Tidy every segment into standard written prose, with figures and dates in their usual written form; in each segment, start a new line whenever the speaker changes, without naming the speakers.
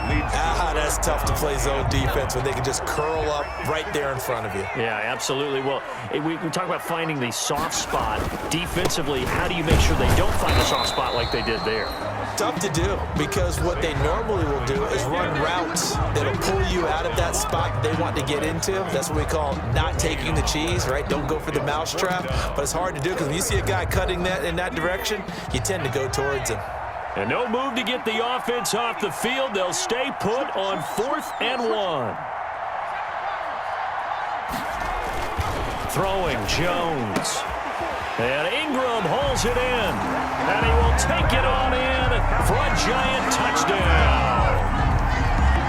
That's tough to play zone defense when they can just curl up right there in front of you.
Yeah, absolutely. Well, we talk about finding the soft spot. Defensively, how do you make sure they don't find a soft spot like they did there?
Tough to do, because what they normally will do is run routes that'll pull you out of that spot they want to get into. That's what we call not taking the cheese, right? Don't go for the mousetrap. But it's hard to do because when you see a guy cutting that in that direction, you tend to go towards him.
And no move to get the offense off the field. They'll stay put on 4th and 1. Throwing Jones. And Ingram hauls it in. And he will take it on in for a giant touchdown.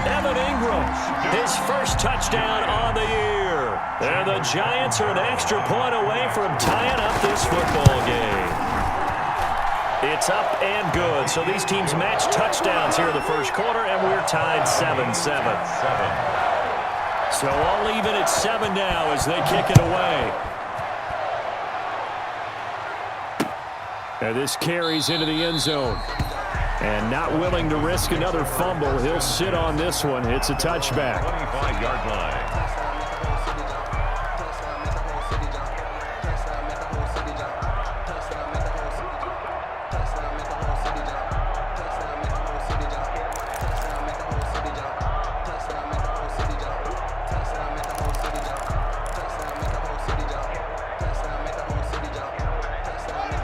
Evan Ingram, his first touchdown on the year. And the Giants are an extra point away from tying up this football game. It's up and good. So these teams match touchdowns here in the first quarter, and we're tied 7-7. So all even at 7 now as they kick it away. And this carries into the end zone. And not willing to risk another fumble, he'll sit on this one. It's a touchback.
25-yard line.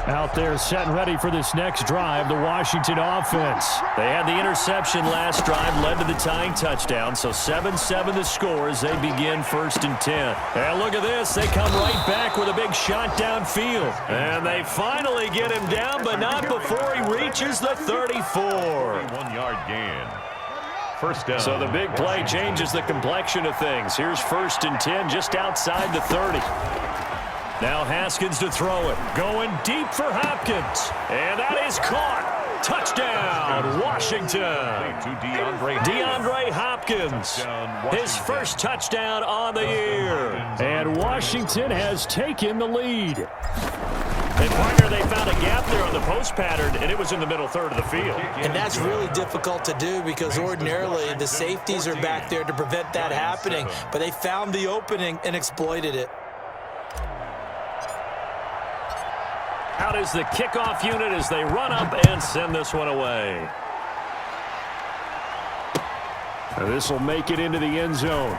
Out there set and ready for this next drive, the Washington offense. They had the interception last drive, led to the tying touchdown, so 7-7 the score as they begin 1st and 10. And look at this, they come right back with a big shot downfield. And they finally get him down, but not before he reaches the 34.
1-yard gain. First down.
So the big play changes the complexion of things. Here's 1st and 10 just outside the 30. Now Haskins to throw it. Going deep for Hopkins. And that is caught. Touchdown, Washington. DeAndre Hopkins. His first touchdown on the year. And Washington has taken the lead. And partner, they found a gap there on the post pattern, and it was in the middle third of the field.
And that's really difficult to do because ordinarily the safeties are back there to prevent that happening. But they found the opening and exploited it.
Out is the kickoff unit as they run up and send this one away. This will make it into the end zone.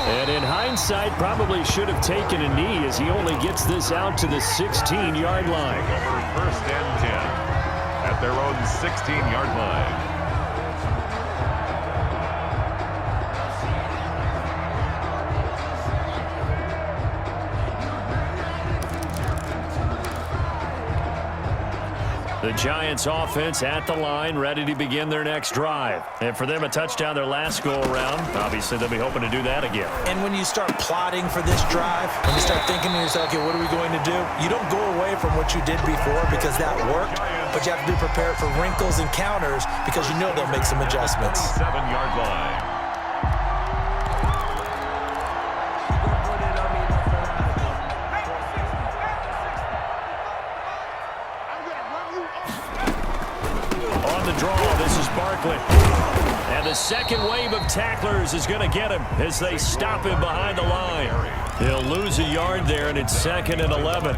And in hindsight, probably should have taken a knee as he only gets this out to the 16-yard line.
1st and 10 at their own 16-yard line.
The Giants offense at the line, ready to begin their next drive. And for them, a touchdown their last go-around. Obviously, they'll be hoping to do that again.
And when you start plotting for this drive, when you start thinking to yourself, okay, what are we going to do? You don't go away from what you did before because that worked, but you have to be prepared for wrinkles and counters because you know they'll make some adjustments.
7-yard line.
And the second wave of tacklers is going to get him as they stop him behind the line. He'll lose a yard there, and it's 2nd and 11.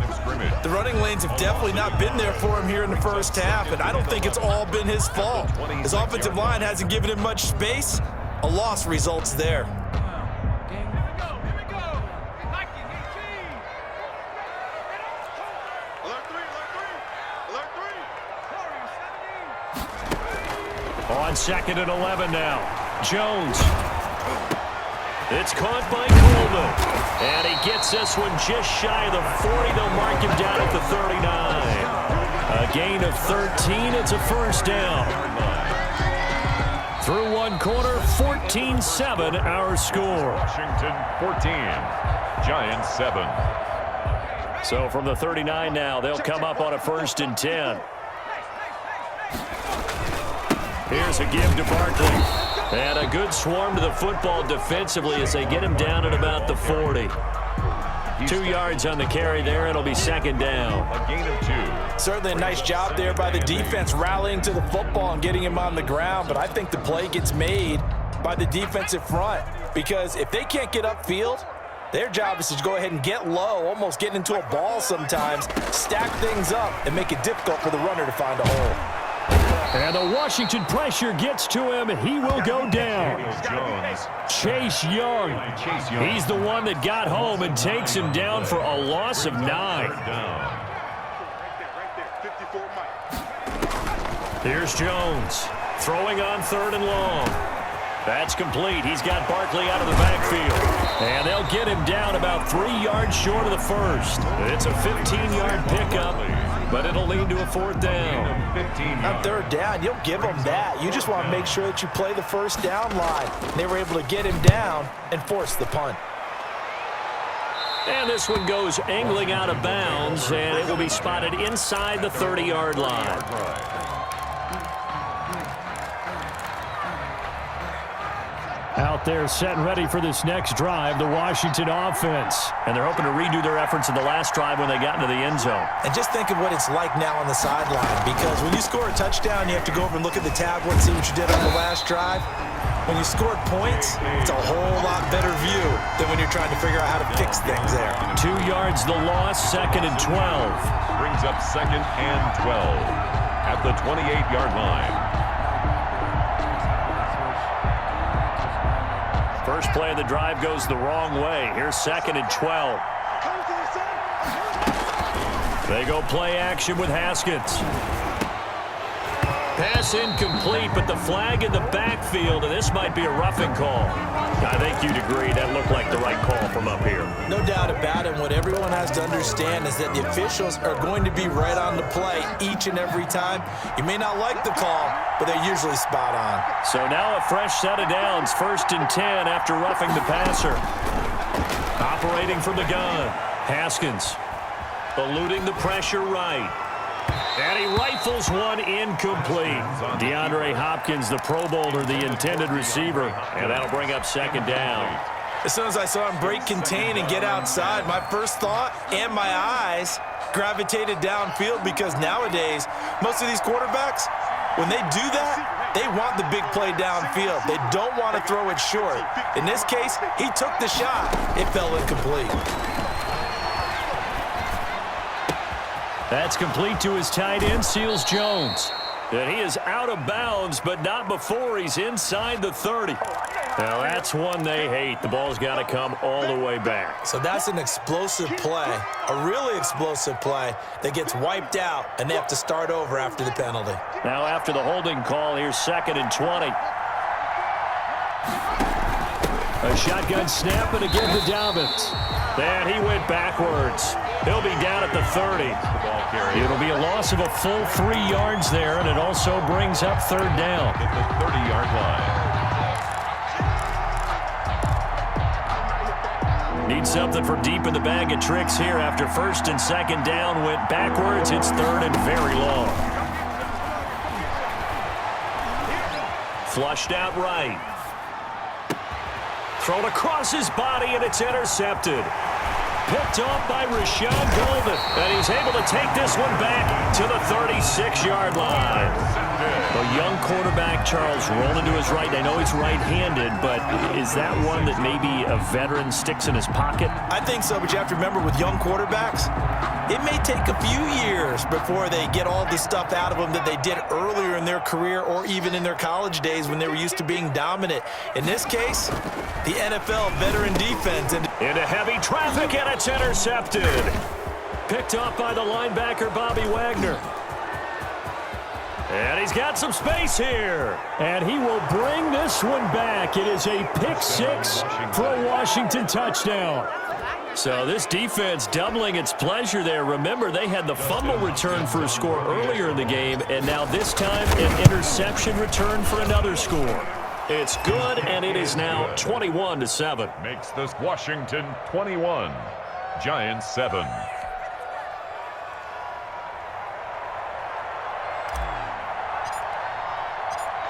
The running lanes have definitely not been there for him here in the first half, and I don't think it's all been his fault. His offensive line hasn't given him much space. A loss results there. On 2nd and 11 now. Jones. It's caught by Coleman. And he gets this one just shy of the 40. They'll mark him down at the 39. A gain of 13. It's a 1st down. Through one quarter, 14-7 our score.
Washington 14. Giants 7.
So from the 39 now, they'll come up on a 1st and 10. Here's a give to Barkley. And a good swarm to the football defensively as they get him down at about the 40.
2 yards on the carry there. It'll be second down.
A gain of 2.
Certainly a nice job there by the defense rallying to the football and getting him on the ground. But I think the play gets made by the defensive front, because if they can't get upfield, their job is to go ahead and get low, almost get into a ball sometimes, stack things up, and make it difficult for the runner to find a hole.
And the Washington pressure gets to him, and he will go down. Chase Young. He's the one that got home and takes him down for a loss of 9. Here's Jones throwing on 3rd and long. That's complete. He's got Barkley out of the backfield. And they'll get him down about 3 yards short of the first. It's a 15-yard pickup, but it'll lead to a 4th down.
On 3rd down, you'll give them that. You just want to make sure that you play the first down line. They were able to get him down and force the punt.
And this one goes angling out of bounds, and it will be spotted inside the 30-yard line. Out there set and ready for this next drive, the Washington offense. And they're hoping to redo their efforts in the last drive when they got into the end zone.
And just think of what it's like now on the sideline, because when you score a touchdown, you have to go over and look at the tablet and see what you did on the last drive. When you scored points, it's a whole lot better view than when you're trying to figure out how to fix things there.
2 yards the loss, 2nd and 12.
Brings up 2nd and 12 at the 28-yard line.
First play of the drive goes the wrong way. Here's 2nd and 12. They go play action with Haskins. Pass incomplete, but the flag in the backfield, and this might be a roughing call. I think you'd agree that looked like the right call from up here.
No doubt about it. What everyone has to understand is that the officials are going to be right on the play each and every time. You may not like the call, but they're usually spot on.
So now a fresh set of downs, 1st and 10 after roughing the passer. Operating from the gun, Haskins eluding the pressure right. And he rifles one incomplete. DeAndre Hopkins, the Pro Bowler, the intended receiver. And that'll bring up 2nd down.
As soon as I saw him break contain and get outside, my first thought and my eyes gravitated downfield, because nowadays, most of these quarterbacks, when they do that, they want the big play downfield. They don't want to throw it short. In this case, he took the shot. It fell incomplete.
That's complete to his tight end, Seals Jones. And he is out of bounds, but not before he's inside the 30. Now, that's one they hate. The ball's got to come all the way back.
So that's an explosive play, a really explosive play that gets wiped out, and they have to start over after the penalty.
Now, after the holding call, here's 2nd and 20. A shotgun snap, and again to Dobbins. And he went backwards. He'll be down at the 30. It'll be a loss of a full 3 yards there, and it also brings up 3rd down.
At the 30-yard line.
Need something for deep in the bag of tricks here. After 1st and 2nd down went backwards, it's 3rd and very long. Flushed out right. Thrown across his body, and it's intercepted. Picked off by Rashad Golden. And he's able to take this one back to the 36-yard line. A young quarterback, Charles, rolling to his right. I know he's right-handed, but is that one that maybe a veteran sticks in his pocket?
I think so, but you have to remember with young quarterbacks, it may take a few years before they get all the stuff out of them that they did earlier in their career or even in their college days when they were used to being dominant. In this case, the NFL veteran defense.
Into heavy traffic, and it's intercepted. Picked off by the linebacker, Bobby Wagner. And he's got some space here. And he will bring this one back. It is a pick six for a Washington touchdown. So this defense doubling its pleasure there. Remember, they had the fumble return for a score earlier in the game, and now this time an interception return for another score. It's good, and it is now 21-7.
Makes this Washington 21, Giants 7.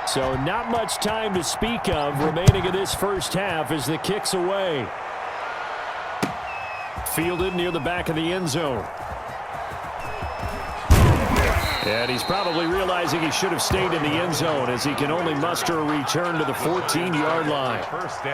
So not much time to speak of remaining in this first half as the kick's away. fielded near the back of the end zone. And he's probably realizing he should have stayed in the end zone as he can only muster a return to the 14-yard line.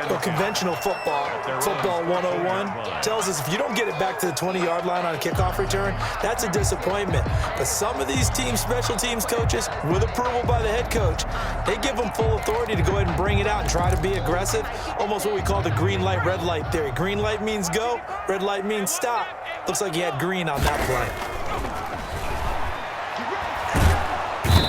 Well, conventional football 101, tells us if you don't get it back to the 20-yard line on a kickoff return, that's a disappointment. But some of these special teams coaches, with approval by the head coach, they give them full authority to go ahead and bring it out and try to be aggressive, almost what we call the green light, red light theory. Green light means go, red light means stop. Looks like he had green on that play.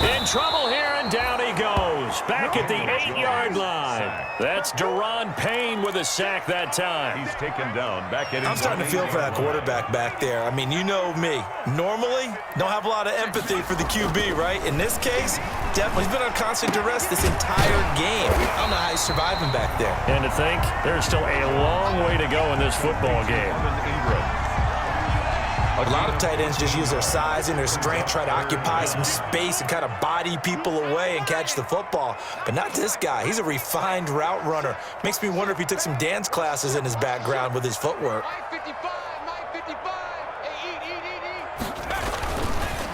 In trouble here, and down he goes. Back at the 8-yard line. That's Daron Payne with a sack that time.
He's taken down back at his
I'm starting to feel for that quarterback back there. I mean, you know me. Normally, don't have a lot of empathy for the QB, right? In this case, definitely. He's been on constant duress this entire game. I don't know how he's surviving back there.
And to think, there's still a long way to go in this football game.
A lot of tight ends just use their size and their strength, try to occupy some space and kind of body people away and catch the football. But not this guy. He's a refined route runner. Makes me wonder if he took some dance classes in his background with his footwork.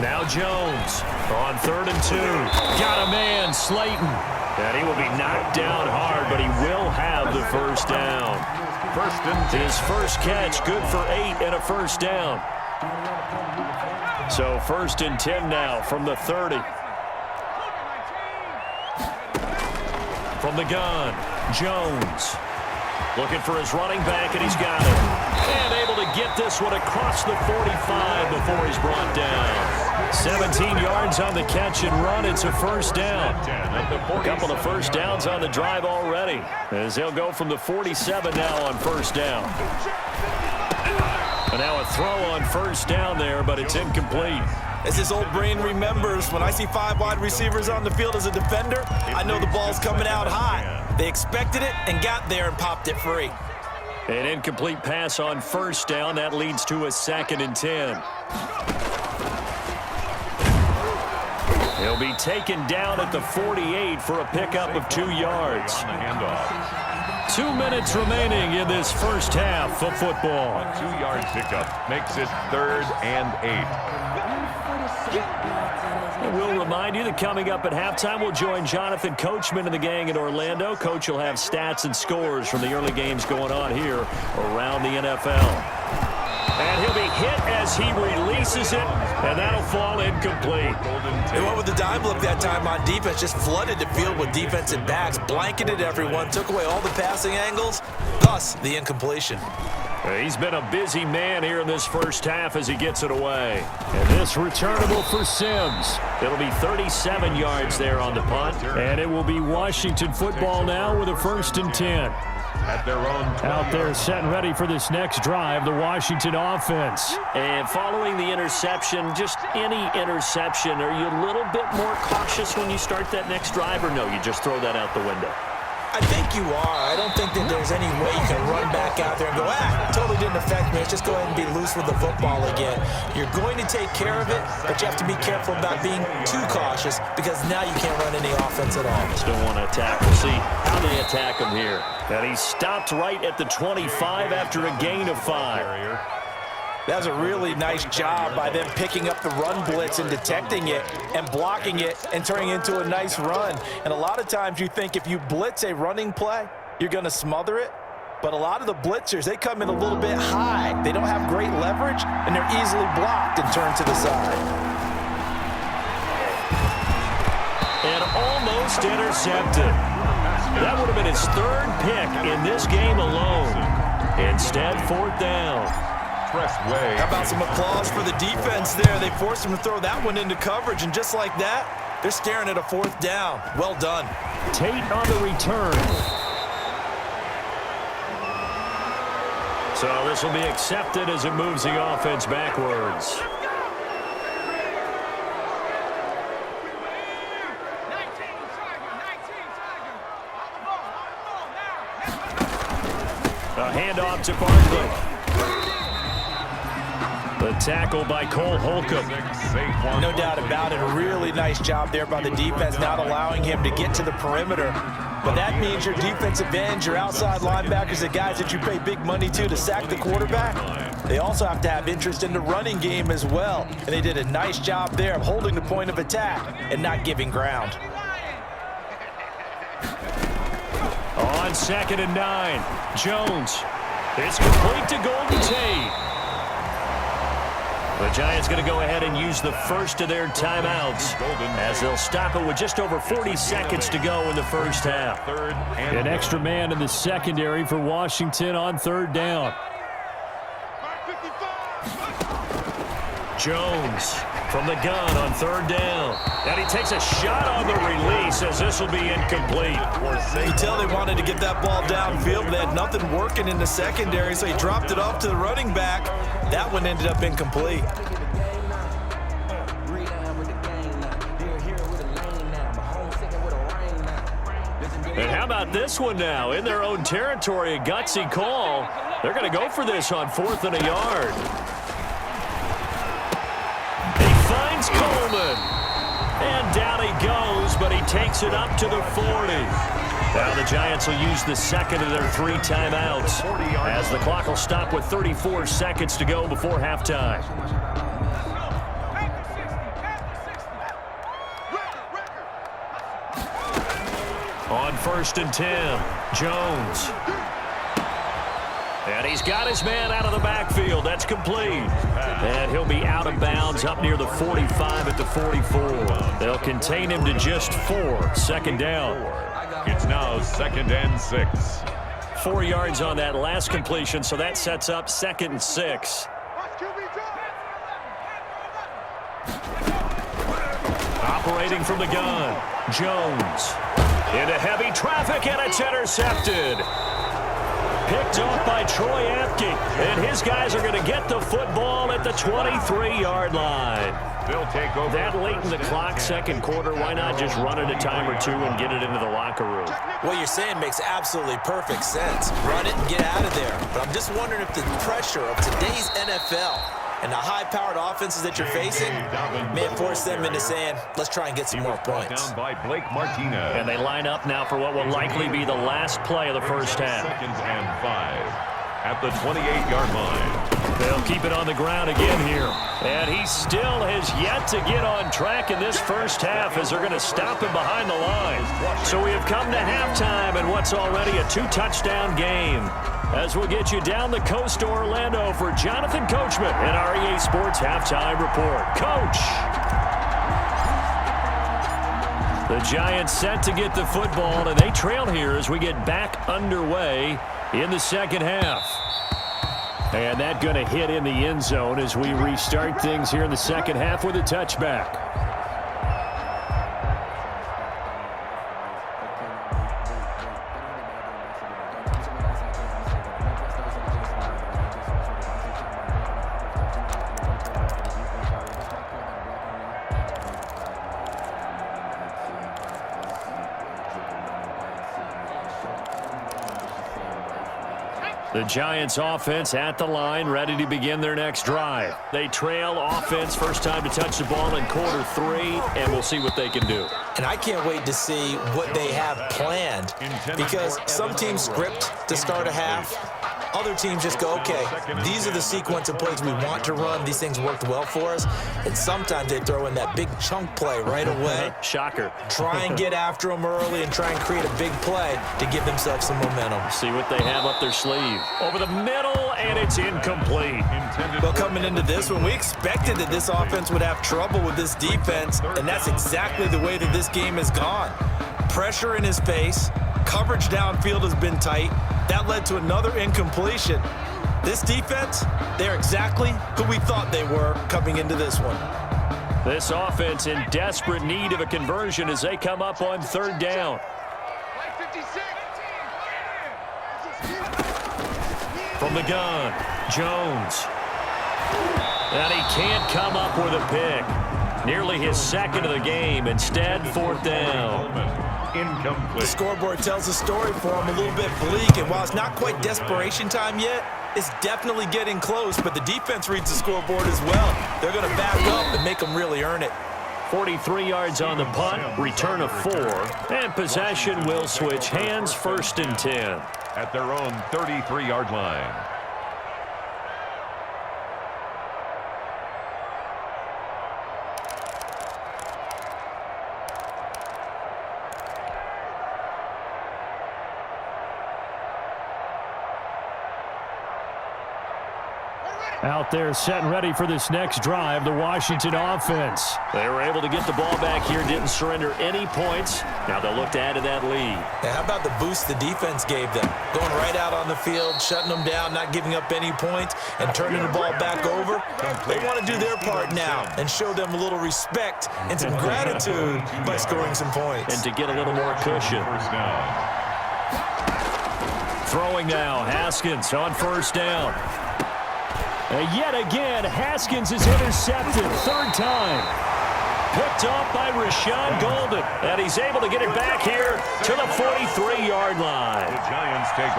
Now Jones on 3rd and 2. Got a man, Slayton. And he will be knocked down hard, but he will have the first down. His first catch, good for 8 and a first down. So 1st and 10 now from the 30. From the gun, Jones. Looking for his running back, and he's got it. And able to get this one across the 45 before he's brought down. 17 yards on the catch and run. It's a first down. A couple of first downs on the drive already, as they'll go from the 47 now on first down. And now a throw on first down there, but it's incomplete.
As his old brain remembers, when I see 5 wide receivers on the field as a defender, I know the ball's coming out high. They expected it and got there and popped it free.
An incomplete pass on first down. That leads to a 2nd and 10. He'll be taken down at the 48 for a pickup of 2 yards. 2 minutes remaining in this first half of football.
A 2-yard pickup makes it 3rd and 8.
And we'll remind you that coming up at halftime, we'll join Jonathan Coachman and the gang in Orlando. Coach will have stats and scores from the early games going on here around the NFL. And he'll be hit as he releases it, and that'll fall incomplete.
They went with the dime look that time on defense, just flooded the field with defensive backs, blanketed everyone, took away all the passing angles, thus the incompletion.
He's been a busy man here in this first half as he gets it away. And this returnable for Sims. It'll be 37 yards there on the punt, and it will be Washington football now with a 1st and 10.
At their own 20.
Out there set and ready for this next drive, the Washington offense.
And following the interception, just any interception, are you a little bit more cautious when you start that next drive, or no, you just throw that out the window?
I think you are. I don't think that there's any way you can run back out there and go, totally didn't affect me. Let's just go ahead and be loose with the football again. You're going to take care of it, but you have to be careful about being too cautious because now you can't run any offense at all.
Still want to attack. We'll see how they attack him here.
And he stopped right at the 25 after a gain of 5.
That was a really nice job by them picking up the run blitz and detecting it and blocking it and turning it into a nice run. And a lot of times you think if you blitz a running play, you're going to smother it. But a lot of the blitzers, they come in a little bit high. They don't have great leverage, and they're easily blocked and turned to the side.
And almost intercepted. That would have been his 3rd pick in this game alone. Instead, 4th down.
How about some applause for the defense there? They forced him to throw that one into coverage, and just like that, they're staring at a 4th down. Well done.
Tate on the return. So this will be accepted as it moves the offense backwards. A handoff to Barkley. The tackle by Cole Holcomb.
No doubt about it. A really nice job there by the defense, not allowing him to get to the perimeter. but that means your defensive ends, your outside linebackers, the guys that you pay big money to sack the quarterback, they also have to have interest in the running game as well. And they did a nice job there of holding the point of attack and not giving ground.
On 2nd and 9, Jones. It's complete to Golden Tate. The Giants going to go ahead and use the first of their timeouts as they'll stop it with just over 40 seconds to go in the first half. An extra man in the secondary for Washington on 3rd down. Jones from the gun on 3rd down. And he takes a shot on the release as this will be incomplete.
You can tell they wanted to get that ball downfield, but they had nothing working in the secondary, so he dropped it off to the running back. That one ended up incomplete.
And how about this one now? In their own territory, a gutsy call. They're going to go for this on 4th and a yard. He finds Coleman. And down he goes, but he takes it up to the 40. Now the Giants will use the second of their 3 timeouts as the clock will stop with 34 seconds to go before halftime. On 1st and 10, Jones. And he's got his man out of the backfield. That's complete. And he'll be out of bounds up near the 45 at the 44. They'll contain him to just 4. 2nd down.
It's now 2nd and 6.
4 yards on that last completion, so that sets up 2nd and 6. Operating from the gun, Jones. Into heavy traffic, and it's intercepted. Picked off by Troy Apke, and his guys are going to get the football at the 23-yard line.
They'll take over.
That late in the clock, 2nd quarter, why not just run it a time or two and get it into the locker room?
What you're saying makes absolutely perfect sense. Run it and get out of there. But I'm just wondering if the pressure of today's NFL and the high-powered offenses that you're facing may force them into saying, let's try and get some more points.
Down by Blake Martinez.
And they line up now for what will likely be the last play of the first half.
2nd and 5 at the 28-yard line.
They'll keep it on the ground again here. And he still has yet to get on track in this first half as they're going to stop him behind the line. So we have come to halftime in what's already a 2-touchdown game. As we'll get you down the coast to Orlando for Jonathan Coachman and our EA Sports Halftime Report. Coach! The Giants set to get the football, and they trail here as we get back underway in the second half. And that going to hit in the end zone as we restart things here in the second half with a touchback. The Giants offense at the line, ready to begin their next drive. They trail offense, first time to touch the ball in quarter 3, and we'll see what they can do.
And I can't wait to see what they have planned, because some teams script to start a half. Other teams just go, okay, these are the sequence of plays we want to run. These things worked well for us. And sometimes they throw in that big chunk play right away.
Shocker.
Try and get after them early and try and create a big play to give themselves some momentum.
See what they have up their sleeve. Over the middle, and it's incomplete.
Well, coming into this one, we expected that this offense would have trouble with this defense, and that's exactly the way that this game has gone. Pressure in his face. Coverage downfield has been tight. That led to another incompletion. This defense, they're exactly who we thought they were coming into this one.
This offense in desperate need of a conversion as they come up on 3rd down. From the gun, Jones. And he can't come up with a pick. Nearly his 2nd of the game. Instead, 4th down.
Incomplete.
The scoreboard tells a story for him, a little bit bleak, and while it's not quite desperation time yet, it's definitely getting close, but the defense reads the scoreboard as well. They're going to back up and make them really earn it.
43 yards on the punt, return of 4, and possession will switch hands, 1st and 10.
At their own 33-yard line.
Out there set and ready for this next drive, the Washington offense.
They were able to get the ball back here, didn't surrender any points. Now they'll look to add to that lead.
Yeah, how about the boost the defense gave them? Going right out on the field, shutting them down, not giving up any points, and turning the ball back over. They want to do their part now and show them a little respect and some gratitude by scoring some points.
And to get a little more cushion.
Throwing now, Haskins on 1st down. Yet again, Haskins is intercepted, 3rd time. Picked off by Rashawn Golden, and he's able to get it back here to the 43-yard line.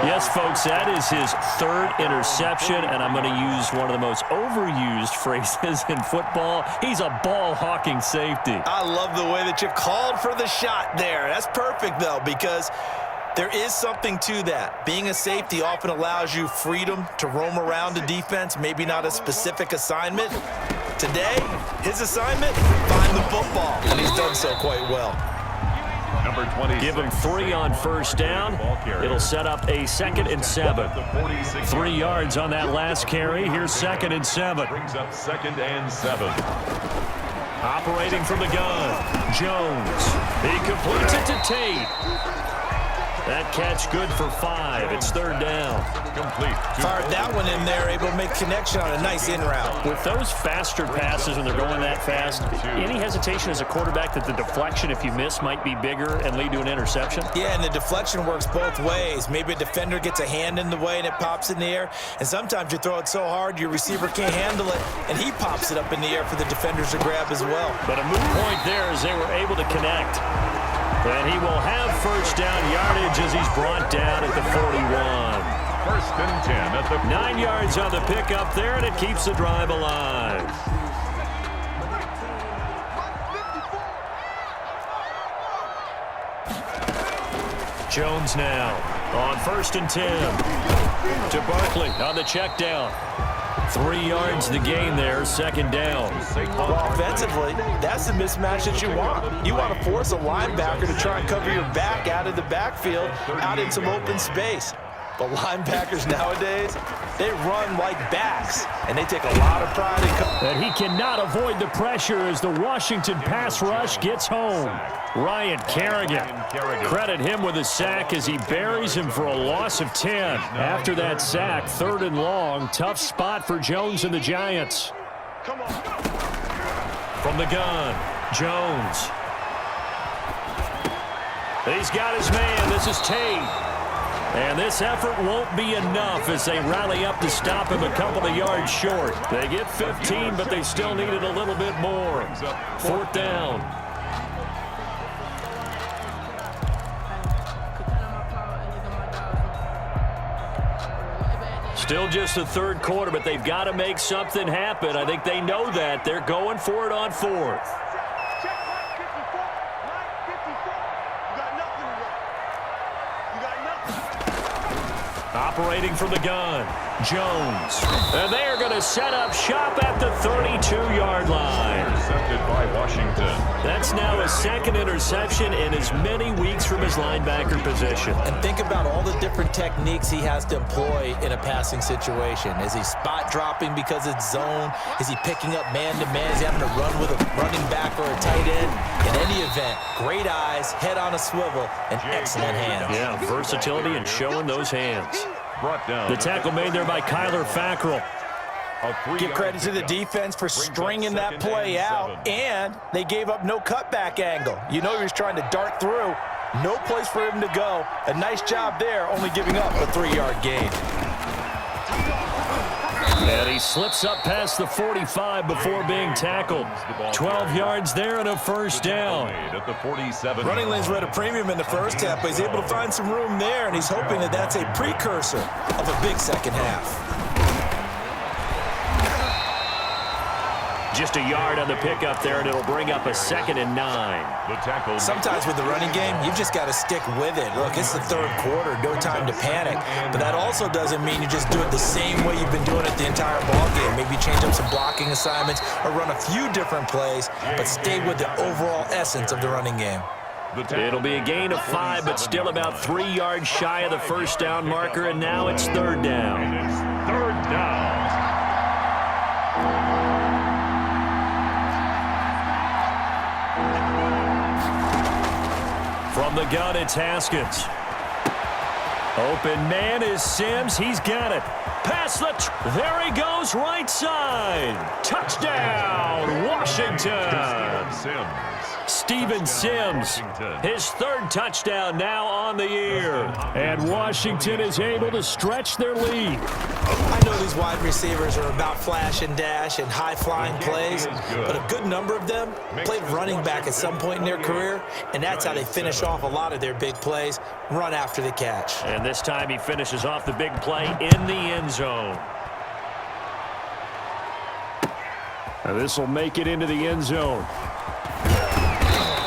Yes, folks, that is his 3rd interception, and I'm going to use one of the most overused phrases in football. He's a ball-hawking safety.
I love the way that you called for the shot there. That's perfect, though, because there is something to that. Being a safety often allows you freedom to roam around the defense, maybe not a specific assignment. Today, his assignment, find the football, and he's done so quite well.
Number 20.
Give him 3 on 1st down. It'll set up a 2nd and 7.
3 yards on that last carry. Here's 2nd and 7.
Brings up 2nd and 7.
Operating from the gun, Jones. He completes it to Tate. That catch good for 5. It's 3rd down.
Complete.
Fired that one in there, able to make connection on a nice in route.
With those faster passes when they're going that fast, any hesitation as a quarterback that the deflection, if you miss, might be bigger and lead to an interception?
Yeah, and the deflection works both ways. Maybe a defender gets a hand in the way and it pops in the air. And sometimes you throw it so hard your receiver can't handle it, and he pops it up in the air for the defenders to grab as well.
But a moot point there as they were able to connect. And he will have 1st down yardage as he's brought down at the 41.
1st and 10 at the
9 yards on the pickup there, and it keeps the drive alive.
Jones now on 1st and 10. To Barkley on the check down. 3 yards the gain there, 2nd down.
Well, offensively, that's the mismatch that you want. You want to force a linebacker to try and cover your back out of the backfield, out in some open space. But linebackers nowadays, they run like backs, and they take a lot of pride in
And he cannot avoid the pressure as the Washington pass rush gets home. Ryan Kerrigan. Credit him with a sack as he buries him for a loss of 10. After that sack, 3rd and long. Tough spot for Jones and the Giants. From the gun, Jones. He's got his man. This is Tate. And this effort won't be enough as they rally up to stop him a couple of yards short. They get 15, but they still needed a little bit more. 4th down. Still just the 3rd quarter, but they've got to make something happen. I think they know that. They're going for it on 4th. Operating from the gun, Jones. And they are going to set up shop at the 32-yard line.
Intercepted by Washington.
That's now his 2nd interception in as many weeks from his linebacker position.
And think about all the different techniques he has to employ in a passing situation. Is he spot dropping because it's zone? Is he picking up man-to-man? Is he having to run with a running back or a tight end? In any event, great eyes, head on a swivel, and excellent hands.
Yeah, versatility and showing those hands.
The tackle made there by Kyler Fackrell.
Give credit to the defense for stringing that play out, and they gave up no cutback angle. You know he was trying to dart through. No place for him to go. A nice job there, only giving up a 3-yard gain.
And he slips up past the 45 before being tackled. 12 yards there and a 1st down.
Running lanes were at a premium in the first half, but he's able to find some room there, and he's hoping that that's a precursor of a big second half.
Just a yard on the pickup there, and it'll bring up a 2nd and 9.
The tackle.
Sometimes with the running game, you've just got to stick with it. Look, it's the 3rd quarter, no time to panic. But that also doesn't mean you just do it the same way you've been doing it the entire ball game. Maybe change up some blocking assignments or run a few different plays, but stay with the overall essence of the running game.
It'll be a gain of 5, but still about 3 yards shy of the first down marker, and now it's 3rd down.
It's 3rd down.
From the gun, it's Haskins. Open man is Sims. He's got it. Pass there he goes, right side. Touchdown, Washington. Steven Sims, his 3rd touchdown now on the year. And Washington is able to stretch their lead.
I know these wide receivers are about flash and dash and high-flying plays, but a good number of them played running back at some point in their career, and that's how they finish off a lot of their big plays, run after the catch.
And this time he finishes off the big play in the end zone. Now this will make it into the end zone.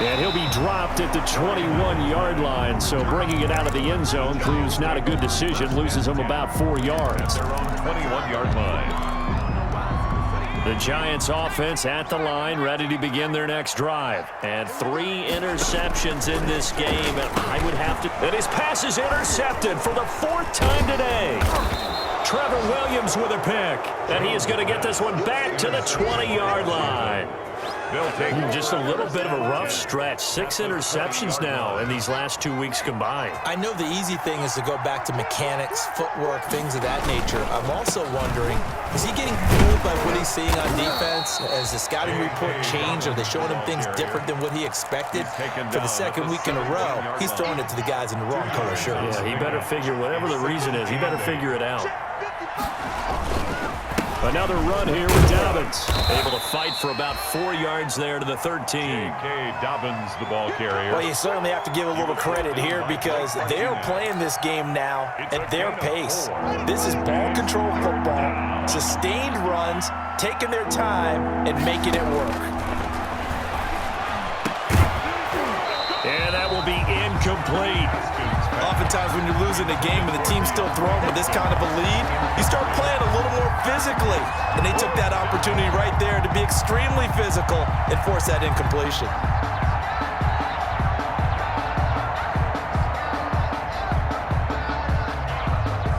And he'll be dropped at the 21-yard line, so bringing it out of the end zone proves not a good decision, loses him about 4 yards.
Their own 21-yard line.
The Giants offense at the line, ready to begin their next drive. And 3 interceptions in this game, and I would have to... And his pass is intercepted for the 4th time today. Trevor Williams with a pick, and he is going to get this one back to the 20-yard line. Just a little bit of a rough stretch. 6 interceptions now in these last 2 weeks combined.
I know the easy thing is to go back to mechanics, footwork, things of that nature. I'm also wondering, is he getting fooled by what he's seeing on defense? Has the scouting report changed? Are they showing him things different than what he expected? For the 2nd week in a row, he's throwing it to the guys in the wrong color shirts.
Yeah, he better figure, whatever the reason is, he better figure it out. Another run here with Dobbins. Able to fight for about 4 yards there to the 13.
J.K. Dobbins, the ball carrier.
Well, you certainly have to give a little credit here because they're playing this game now at their pace. This is ball control football, sustained runs, taking their time, and making it work.
And that will be incomplete.
Oftentimes when you're losing a game and the team's still throwing with this kind of a lead, you start playing a little more physically. And they took that opportunity right there to be extremely physical and force that incompletion.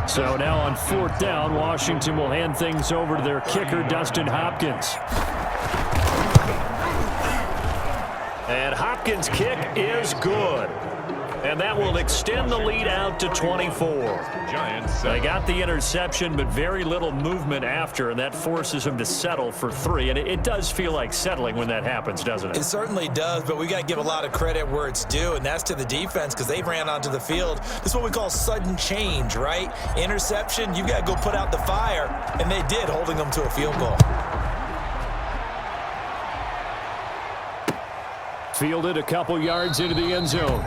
So now on 4th down, Washington will hand things over to their kicker, Dustin Hopkins. And Hopkins' kick is good. And that will extend the lead out to 24.
Giants.
They got the interception, but very little movement after, and that forces them to settle for 3. And it does feel like settling when that happens, doesn't it?
It certainly does, but we got to give a lot of credit where it's due, and that's to the defense because they ran onto the field. This is what we call sudden change, right? Interception, you got to go put out the fire, and they did, holding them to a field goal.
Fielded a couple yards into the end zone.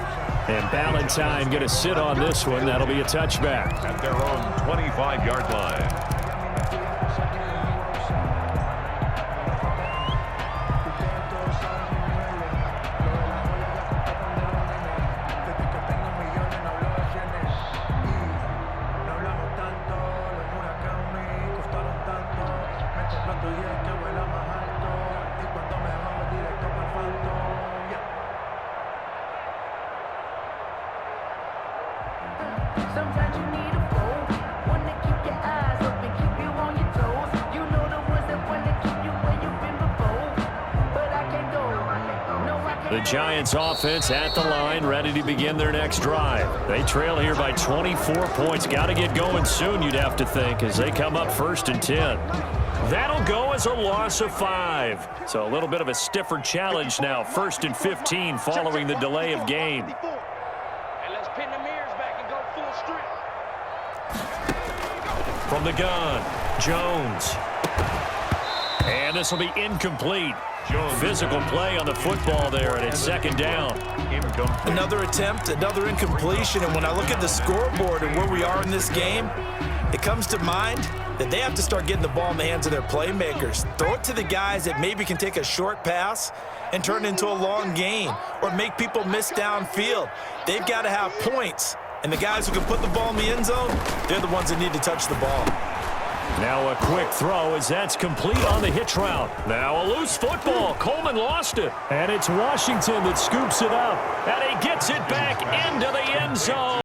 And Ballantyne going to sit on this one. That'll be a touchback.
At their own 25-yard line.
Sometimes you need a phone, one to keep your eyes open, keep you on your toes. You know the ones that want to keep you where you've been before. But I can't go, no, I can't.
The Giants offense at the line, ready to begin their next drive. They trail here by 24 points. Got to get going soon, you'd have to think, as they come up 1st and 10. That'll go as a loss of 5. So a little bit of a stiffer challenge now. 1st and 15 following the delay of game.
And let's pin the mirrors back and go full strip.
From the gun, Jones. And this will be incomplete. Physical play on the football there, and it's second down.
Another attempt, another incompletion, and when I look at the scoreboard and where we are in this game, it comes to mind that they have to start getting the ball in the hands of their playmakers. Throw it to the guys that maybe can take a short pass and turn it into a long gain or make people miss downfield. They've got to have points, and the guys who can put the ball in the end zone, they're the ones that need to touch the ball.
Now a quick throw as that's complete on the hitch route. Now a loose football. Coleman lost it. And it's Washington that scoops it up. And he gets it back into the end zone.